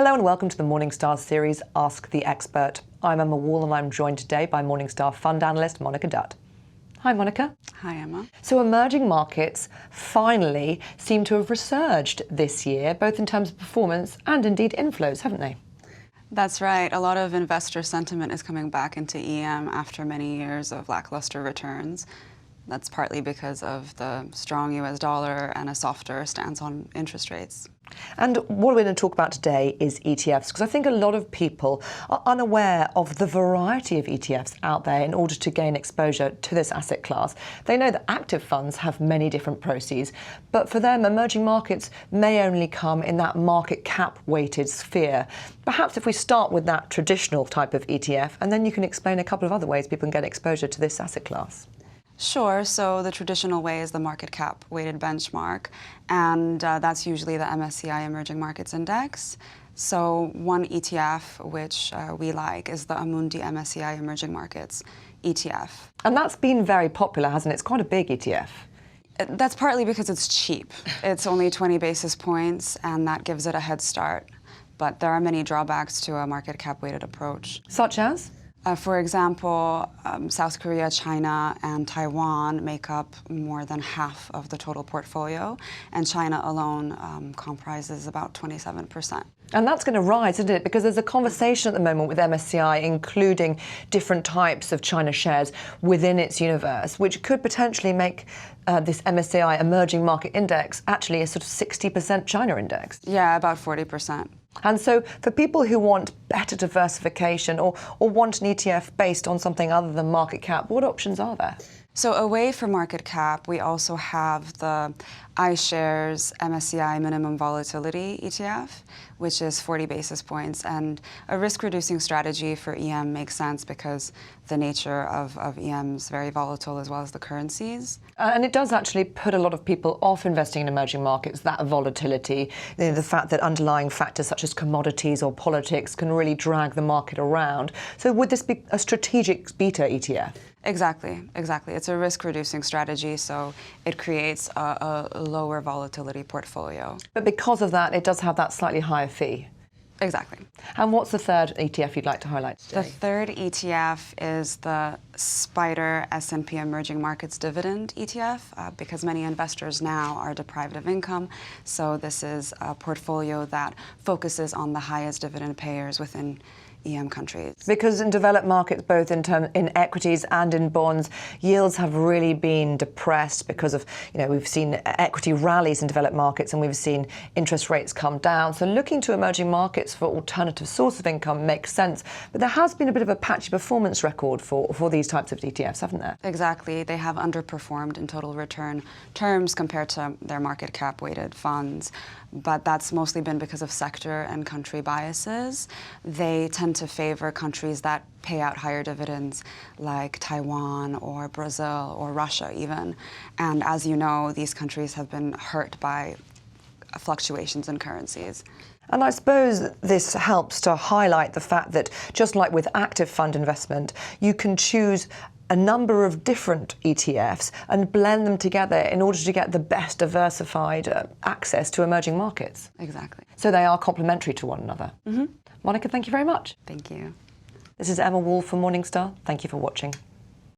Hello and welcome to the Morningstar series, Ask the Expert. I'm Emma Wall and I'm joined today by Morningstar fund analyst Monika Dutt. Hi Monika. Hi Emma. So emerging markets finally seem to have resurged this year, both in terms of performance and indeed inflows, haven't they? That's right. A lot of investor sentiment is coming back into EM after many years of lackluster returns. That's partly because of the strong US dollar and a softer stance on interest rates. And what we're going to talk about today is ETFs, because I think a lot of people are unaware of the variety of ETFs out there in order to gain exposure to this asset class. They know that active funds have many different proceeds, but for them, emerging markets may only come in that market cap weighted sphere. Perhaps if we start with that traditional type of ETF, and then you can explain a couple of other ways people can get exposure to this asset class. Sure. So the traditional way is the market cap weighted benchmark, and that's usually the Msci Emerging Markets Index. So one ETF which we like is the Amundi MSCI Emerging Markets ETF. And that's been very popular, hasn't it? It's quite a big ETF. That's partly because it's cheap. It's only 20 basis points, and that gives it a head start. But there are many drawbacks to a market cap weighted approach. Such as? For example, South Korea, China, and Taiwan make up more than half of the total portfolio, and China alone comprises about 27%. And that's going to rise, isn't it? Because there's a conversation at the moment with MSCI, including different types of China shares within its universe, which could potentially make this MSCI Emerging Market Index actually a sort of 60% China index. Yeah, about 40%. And so for people who want better diversification or want an ETF based on something other than market cap, what options are there? So away from market cap, we also have the Ishares MSCI Minimum Volatility ETF, which is 40 basis points. And a risk-reducing strategy for EM makes sense because the nature of EM is very volatile as well as the currencies. And it does actually put a lot of people off investing in emerging markets, that volatility, the fact that underlying factors such as commodities or politics can really drag the market around. So would this be a strategic beta ETF? Exactly. It's a risk-reducing strategy, so it creates a lower volatility portfolio. But because of that, it does have that slightly higher fee. Exactly. And what's the third ETF you'd like to highlight today? The third ETF is the Spyder S&P Emerging Markets Dividend ETF, because many investors now are deprived of income. So this is a portfolio that focuses on the highest dividend payers within EM countries. Because in developed markets, both in equities and in bonds, yields have really been depressed because of, we've seen equity rallies in developed markets and we've seen interest rates come down. So looking to emerging markets for alternative source of income makes sense. But there has been a bit of a patchy performance record for these types of ETFs, haven't there? Exactly. They have underperformed in total return terms compared to their market cap weighted funds. But that's mostly been because of sector and country biases. They tend to favor countries that pay out higher dividends, like Taiwan or Brazil or Russia even. And as you know, these countries have been hurt by fluctuations in currencies. And I suppose this helps to highlight the fact that, just like with active fund investment, you can choose a number of different ETFs and blend them together in order to get the best diversified access to emerging markets. Exactly. So they are complementary to one another. Mm-hmm. Monika, thank you very much. Thank you. This is Emma Wall for Morningstar. Thank you for watching.